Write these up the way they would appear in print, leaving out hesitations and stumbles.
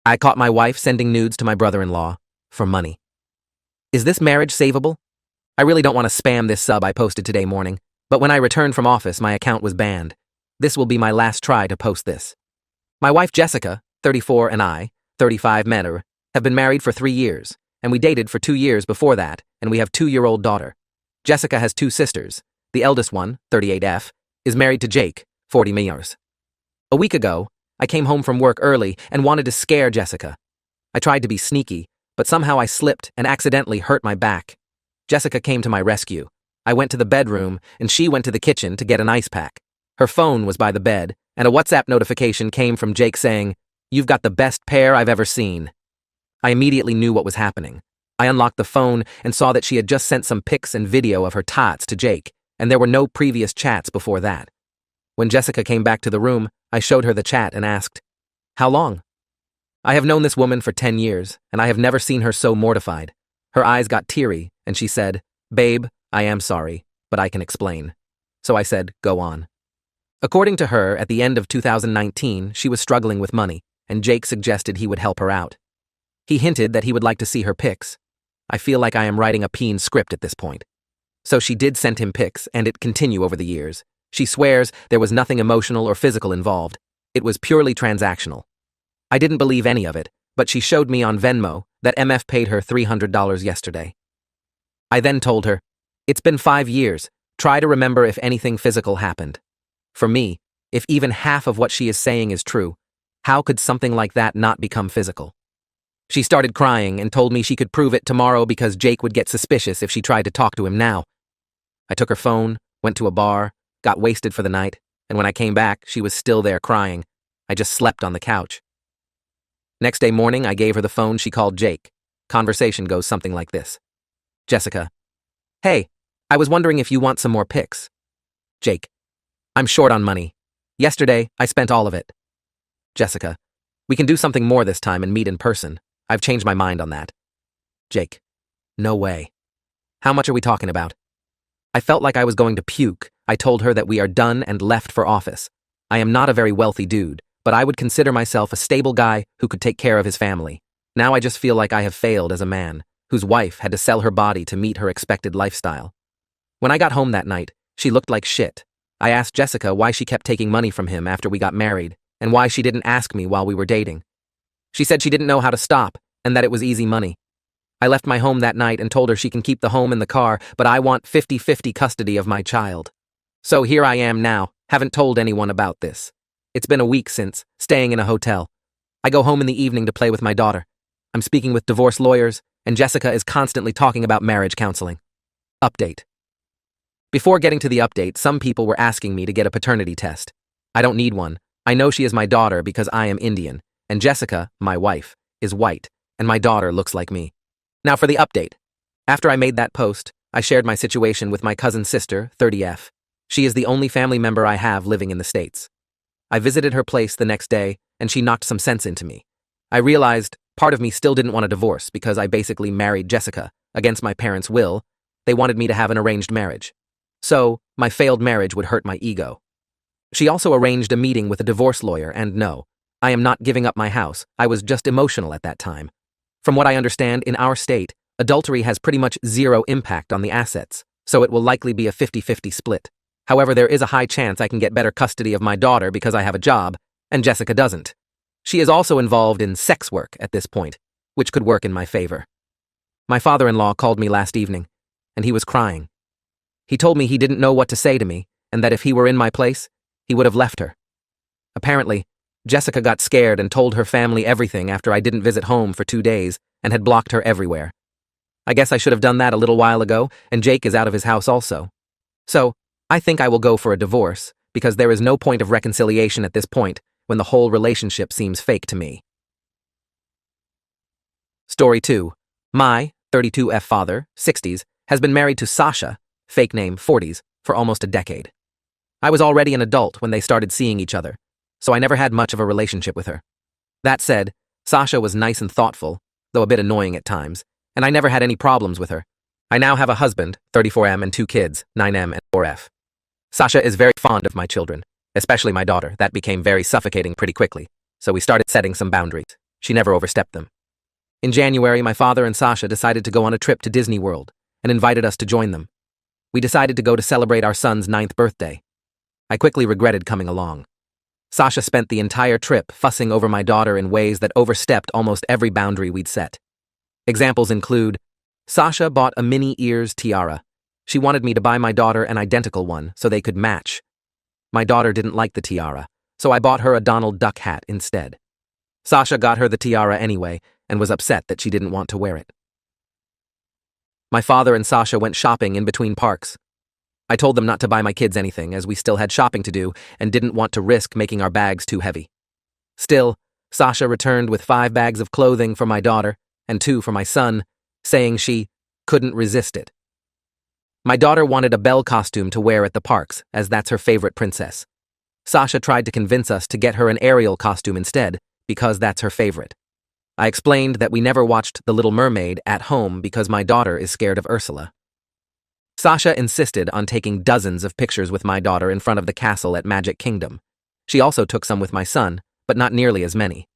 I caught my wife sending nudes to my brother-in-law for money. Is this marriage savable? I really don't want to spam this sub I posted today morning, but when I returned from office, my account was banned. This will be my last try to post this. My wife Jessica, 34, and I, 35, met her, have been married for 3 years, and we dated for 2 years before that, and we have a 2-year-old daughter. Jessica has 2 sisters. The eldest one, 38F, is married to Jake, 40 years. A week ago, I came home from work early and wanted to scare Jessica. I tried to be sneaky, but somehow I slipped and accidentally hurt my back. Jessica came to my rescue. I went to the bedroom, and she went to the kitchen to get an ice pack. Her phone was by the bed, and a WhatsApp notification came from Jake saying, "You've got the best pair I've ever seen." I immediately knew what was happening. I unlocked the phone and saw that she had just sent some pics and video of her tots to Jake, and there were no previous chats before that. When Jessica came back to the room, I showed her the chat and asked, "How long?" I have known this woman for 10 years, and I have never seen her so mortified. Her eyes got teary, and she said, "Babe, I am sorry, but I can explain." So I said, "Go on." According to her, at the end of 2019, she was struggling with money, and Jake suggested he would help her out. He hinted that he would like to see her pics. I feel like I am writing a peen script at this point. So she did send him pics, and it continued over the years. She swears there was nothing emotional or physical involved. It was purely transactional. I didn't believe any of it, but she showed me on Venmo that MF paid her $300 yesterday. I then told her, "It's been 5 years. Try to remember if anything physical happened." For me, if even half of what she is saying is true, how could something like that not become physical? She started crying and told me she could prove it tomorrow because Jake would get suspicious if she tried to talk to him now. I took her phone, went to a bar, got wasted for the night, and when I came back, she was still there crying. I just slept on the couch. Next day morning, I gave her the phone. She called Jake. Conversation goes something like this. Jessica: "Hey, I was wondering if you want some more pics." Jake: "I'm short on money. Yesterday, I spent all of it." Jessica: "We can do something more this time and meet in person. I've changed my mind on that." Jake: "No way. How much are we talking about?" I felt like I was going to puke. I told her that we are done and left for office. I am not a very wealthy dude, but I would consider myself a stable guy who could take care of his family. Now I just feel like I have failed as a man, whose wife had to sell her body to meet her expected lifestyle. When I got home that night, she looked like shit. I asked Jessica why she kept taking money from him after we got married, and why she didn't ask me while we were dating. She said she didn't know how to stop, and that it was easy money. I left my home that night and told her she can keep the home and the car, but I want 50-50 custody of my child. So here I am now, haven't told anyone about this. It's been a week since, staying in a hotel. I go home in the evening to play with my daughter. I'm speaking with divorce lawyers, and Jessica is constantly talking about marriage counseling. Update. Before getting to the update, some people were asking me to get a paternity test. I don't need one. I know she is my daughter because I am Indian, and Jessica, my wife, is white, and my daughter looks like me. Now for the update. After I made that post, I shared my situation with my cousin's sister, 30F. She is the only family member I have living in the States. I visited her place the next day, and she knocked some sense into me. I realized part of me still didn't want a divorce because I basically married Jessica against my parents' will. They wanted me to have an arranged marriage. So, my failed marriage would hurt my ego. She also arranged a meeting with a divorce lawyer, and no, I am not giving up my house. I was just emotional at that time. From what I understand, in our state, adultery has pretty much zero impact on the assets, so it will likely be a 50-50 split. However, there is a high chance I can get better custody of my daughter because I have a job, and Jessica doesn't. She is also involved in sex work at this point, which could work in my favor. My father-in-law called me last evening, and he was crying. He told me he didn't know what to say to me, and that if he were in my place, he would have left her. Apparently, Jessica got scared and told her family everything after I didn't visit home for 2 days and had blocked her everywhere. I guess I should have done that a little while ago, and Jake is out of his house also. So, I think I will go for a divorce, because there is no point of reconciliation at this point when the whole relationship seems fake to me. Story 2. My 32F father, 60s, has been married to Sasha, fake name 40s, for almost a decade. I was already an adult when they started seeing each other, so I never had much of a relationship with her. That said, Sasha was nice and thoughtful, though a bit annoying at times, and I never had any problems with her. I now have a husband, 34M, and 2 kids, 9M and 4F. Sasha is very fond of my children, especially my daughter. That became very suffocating pretty quickly, so we started setting some boundaries. She never overstepped them. In January, my father and Sasha decided to go on a trip to Disney World and invited us to join them. We decided to go to celebrate our son's 9th birthday. I quickly regretted coming along. Sasha spent the entire trip fussing over my daughter in ways that overstepped almost every boundary we'd set. Examples include, Sasha bought a mini ears tiara. She wanted me to buy my daughter an identical one so they could match. My daughter didn't like the tiara, so I bought her a Donald Duck hat instead. Sasha got her the tiara anyway and was upset that she didn't want to wear it. My father and Sasha went shopping in between parks. I told them not to buy my kids anything as we still had shopping to do and didn't want to risk making our bags too heavy. Still, Sasha returned with 5 bags of clothing for my daughter and 2 for my son, saying she couldn't resist it. My daughter wanted a Belle costume to wear at the parks, as that's her favorite princess. Sasha tried to convince us to get her an Ariel costume instead, because that's her favorite. I explained that we never watched The Little Mermaid at home because my daughter is scared of Ursula. Sasha insisted on taking dozens of pictures with my daughter in front of the castle at Magic Kingdom. She also took some with my son, but not nearly as many.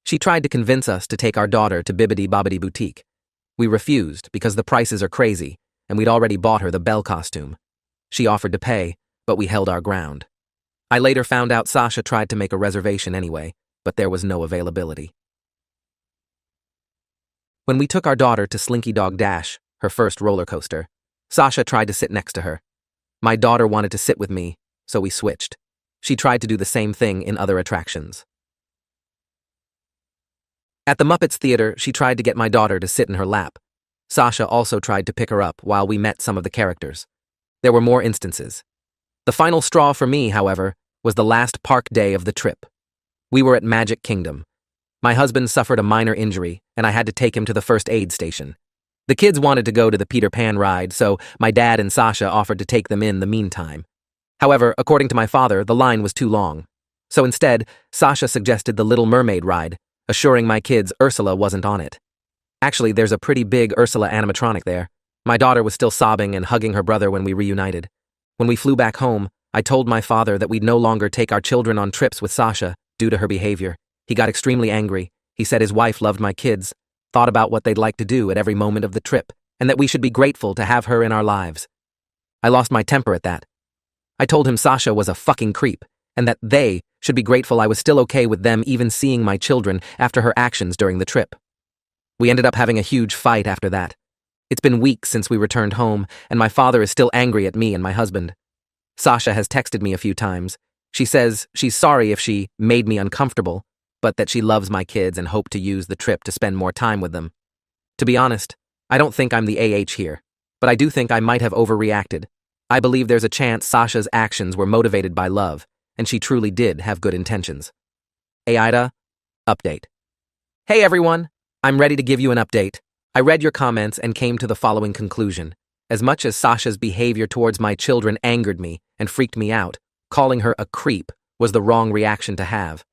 She tried to convince us to take our daughter to Bibbidi Bobbidi Boutique. We refused because the prices are crazy, and we'd already bought her the Belle costume. She offered to pay, but we held our ground. I later found out Sasha tried to make a reservation anyway, but there was no availability. When we took our daughter to Slinky Dog Dash, her first roller coaster, Sasha tried to sit next to her. My daughter wanted to sit with me, so we switched. She tried to do the same thing in other attractions. At the Muppets Theater, she tried to get my daughter to sit in her lap. Sasha also tried to pick her up while we met some of the characters. There were more instances. The final straw for me, however, was the last park day of the trip. We were at Magic Kingdom. My husband suffered a minor injury, and I had to take him to the first aid station. The kids wanted to go to the Peter Pan ride, so my dad and Sasha offered to take them in the meantime. However, according to my father, the line was too long. So instead, Sasha suggested the Little Mermaid ride, assuring my kids Ursula wasn't on it. Actually, there's a pretty big Ursula animatronic there. My daughter was still sobbing and hugging her brother when we reunited. When we flew back home, I told my father that we'd no longer take our children on trips with Sasha due to her behavior. He got extremely angry. He said his wife loved my kids, thought about what they'd like to do at every moment of the trip, and that we should be grateful to have her in our lives. I lost my temper at that. I told him Sasha was a fucking creep, and that they should be grateful I was still okay with them even seeing my children after her actions during the trip. We ended up having a huge fight after that. It's been weeks since we returned home, and my father is still angry at me and my husband. Sasha has texted me a few times. She says she's sorry if she made me uncomfortable, but that she loves my kids and hoped to use the trip to spend more time with them. To be honest, I don't think I'm the AH here, but I do think I might have overreacted. I believe there's a chance Sasha's actions were motivated by love, and she truly did have good intentions. AITA, update. Hey everyone, I'm ready to give you an update. I read your comments and came to the following conclusion. As much as Sasha's behavior towards my children angered me and freaked me out, calling her a creep was the wrong reaction to have.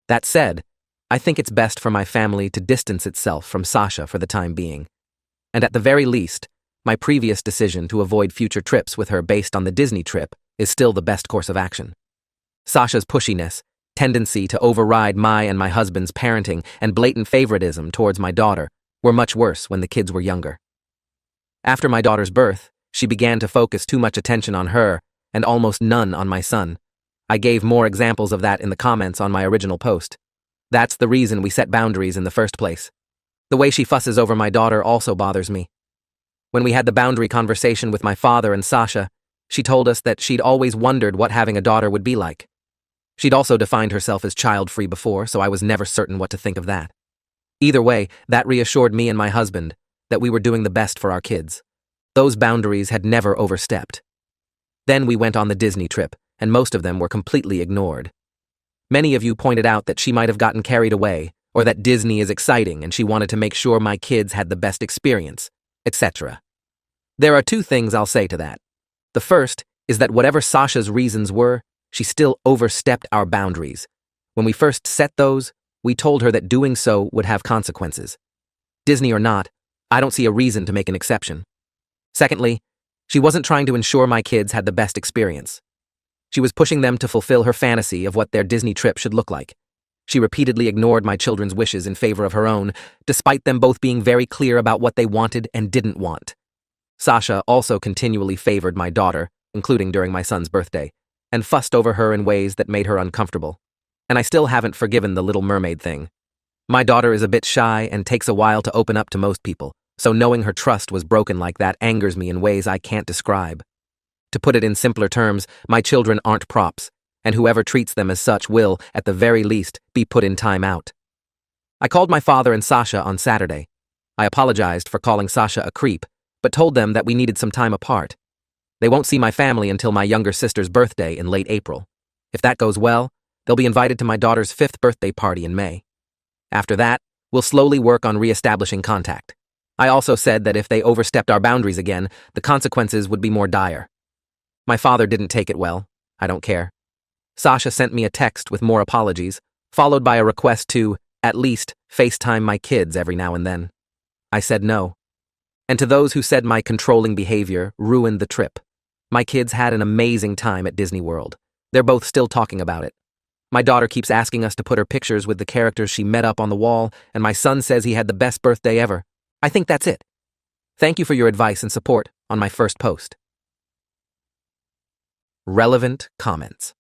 That said, I think it's best for my family to distance itself from Sasha for the time being. And at the very least, my previous decision to avoid future trips with her based on the Disney trip is still the best course of action. Sasha's pushiness, tendency to override my and my husband's parenting, and blatant favoritism towards my daughter were much worse when the kids were younger. After my daughter's birth, she began to focus too much attention on her and almost none on my son. I gave more examples of that in the comments on my original post. That's the reason we set boundaries in the first place. The way she fusses over my daughter also bothers me. When we had the boundary conversation with my father and Sasha, she told us that she'd always wondered what having a daughter would be like. She'd also defined herself as child-free before, so I was never certain what to think of that. Either way, that reassured me and my husband that we were doing the best for our kids. Those boundaries had never overstepped. Then we went on the Disney trip, and most of them were completely ignored. Many of you pointed out that she might have gotten carried away, or that Disney is exciting and she wanted to make sure my kids had the best experience, etc. There are 2 things I'll say to that. The first is that whatever Sasha's reasons were, she still overstepped our boundaries. When we first set those, we told her that doing so would have consequences. Disney or not, I don't see a reason to make an exception. Secondly, she wasn't trying to ensure my kids had the best experience. She was pushing them to fulfill her fantasy of what their Disney trip should look like. She repeatedly ignored my children's wishes in favor of her own, despite them both being very clear about what they wanted and didn't want. Sasha also continually favored my daughter, including during my son's birthday, and fussed over her in ways that made her uncomfortable. And I still haven't forgiven the Little Mermaid thing. My daughter is a bit shy and takes a while to open up to most people, so knowing her trust was broken like that angers me in ways I can't describe. To put it in simpler terms, my children aren't props, and whoever treats them as such will, at the very least, be put in time out. I called my father and Sasha on Saturday. I apologized for calling Sasha a creep, but told them that we needed some time apart. They won't see my family until my younger sister's birthday in late April. If that goes well, they'll be invited to my daughter's 5th birthday party in May. After that, we'll slowly work on re-establishing contact. I also said that if they overstepped our boundaries again, the consequences would be more dire. My father didn't take it well. I don't care. Sasha sent me a text with more apologies, followed by a request to, at least, FaceTime my kids every now and then. I said no. And to those who said my controlling behavior ruined the trip, my kids had an amazing time at Disney World. They're both still talking about it. My daughter keeps asking us to put her pictures with the characters she met up on the wall, and my son says he had the best birthday ever. I think that's it. Thank you for your advice and support on my first post. Relevant comments.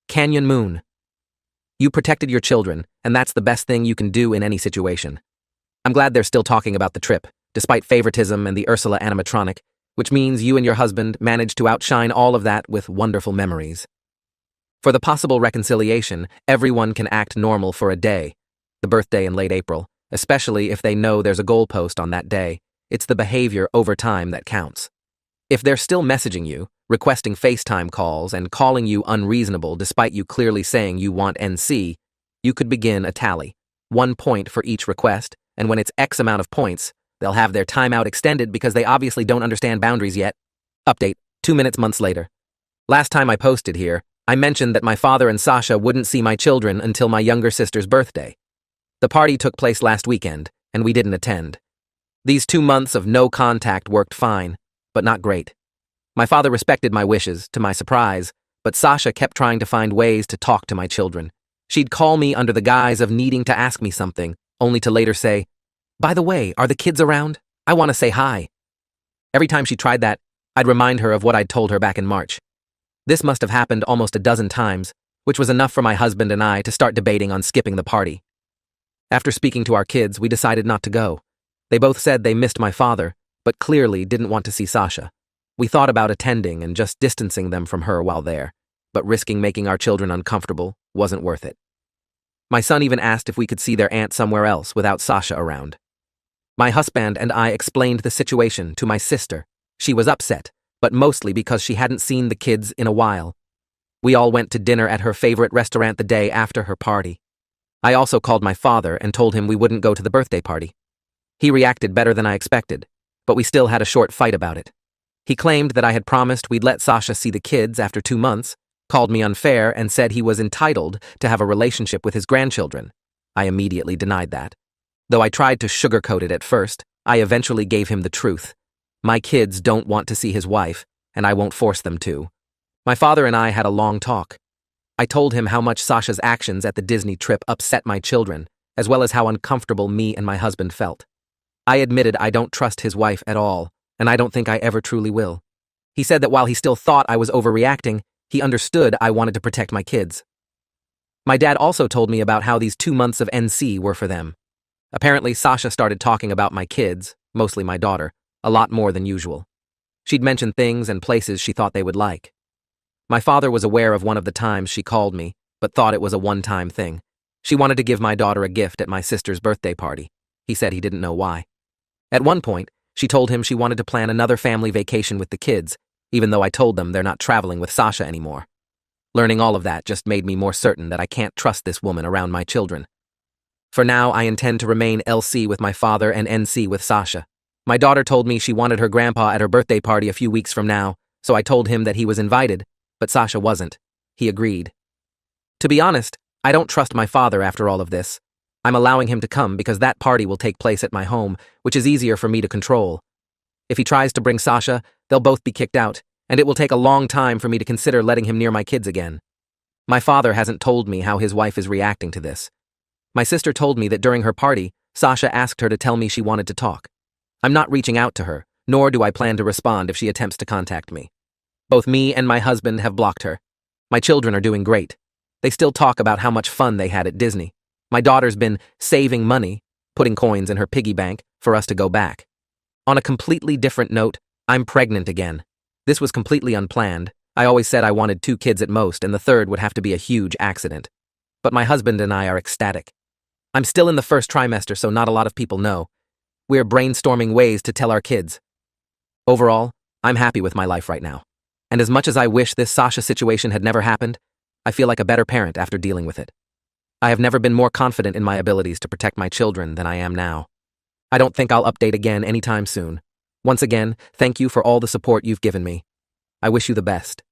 Canyon Moon. You protected your children, and that's the best thing you can do in any situation. I'm glad they're still talking about the trip, despite favoritism and the Ursula animatronic, which means you and your husband managed to outshine all of that with wonderful memories. For the possible reconciliation, everyone can act normal for a day, the birthday in late April, especially if they know there's a goalpost on that day. It's the behavior over time that counts. If they're still messaging you, requesting FaceTime calls, and calling you unreasonable despite you clearly saying you want NC, you could begin a tally. 1 point for each request, and when it's X amount of points, they'll have their timeout extended because they obviously don't understand boundaries yet. Update, 2 months later. Last time I posted here, I mentioned that my father and Sasha wouldn't see my children until my younger sister's birthday. The party took place last weekend, and we didn't attend. These 2 months of no contact worked fine, but not great. My father respected my wishes, to my surprise, but Sasha kept trying to find ways to talk to my children. She'd call me under the guise of needing to ask me something, only to later say, "By the way, are the kids around? I want to say hi." Every time she tried that, I'd remind her of what I'd told her back in March. This must have happened almost a dozen times, which was enough for my husband and I to start debating on skipping the party. After speaking to our kids, we decided not to go. They both said they missed my father, but clearly didn't want to see Sasha. We thought about attending and just distancing them from her while there, but risking making our children uncomfortable wasn't worth it. My son even asked if we could see their aunt somewhere else without Sasha around. My husband and I explained the situation to my sister. She was upset, but mostly because she hadn't seen the kids in a while. We all went to dinner at her favorite restaurant the day after her party. I also called my father and told him we wouldn't go to the birthday party. He reacted better than I expected, but we still had a short fight about it. He claimed that I had promised we'd let Sasha see the kids after 2 months, called me unfair, and said he was entitled to have a relationship with his grandchildren. I immediately denied that. Though I tried to sugarcoat it at first, I eventually gave him the truth. My kids don't want to see his wife, and I won't force them to. My father and I had a long talk. I told him how much Sasha's actions at the Disney trip upset my children, as well as how uncomfortable me and my husband felt. I admitted I don't trust his wife at all, and I don't think I ever truly will. He said that while he still thought I was overreacting, he understood I wanted to protect my kids. My dad also told me about how these 2 months of NC were for them. Apparently, Sasha started talking about my kids, mostly my daughter, a lot more than usual. She'd mention things and places she thought they would like. My father was aware of one of the times she called me, but thought it was a one-time thing. She wanted to give my daughter a gift at my sister's birthday party. He said he didn't know why. At one point, she told him she wanted to plan another family vacation with the kids, even though I told them they're not traveling with Sasha anymore. Learning all of that just made me more certain that I can't trust this woman around my children. For now, I intend to remain LC with my father and NC with Sasha. My daughter told me she wanted her grandpa at her birthday party a few weeks from now, so I told him that he was invited, but Sasha wasn't. He agreed. To be honest, I don't trust my father after all of this. I'm allowing him to come because that party will take place at my home, which is easier for me to control. If he tries to bring Sasha, they'll both be kicked out, and it will take a long time for me to consider letting him near my kids again. My father hasn't told me how his wife is reacting to this. My sister told me that during her party, Sasha asked her to tell me she wanted to talk. I'm not reaching out to her, nor do I plan to respond if she attempts to contact me. Both me and my husband have blocked her. My children are doing great. They still talk about how much fun they had at Disney. My daughter's been saving money, putting coins in her piggy bank, for us to go back. On a completely different note, I'm pregnant again. This was completely unplanned. I always said I wanted 2 kids at most, and the third would have to be a huge accident. But my husband and I are ecstatic. I'm still in the first trimester, so not a lot of people know. We're brainstorming ways to tell our kids. Overall, I'm happy with my life right now. And as much as I wish this Sasha situation had never happened, I feel like a better parent after dealing with it. I have never been more confident in my abilities to protect my children than I am now. I don't think I'll update again anytime soon. Once again, thank you for all the support you've given me. I wish you the best.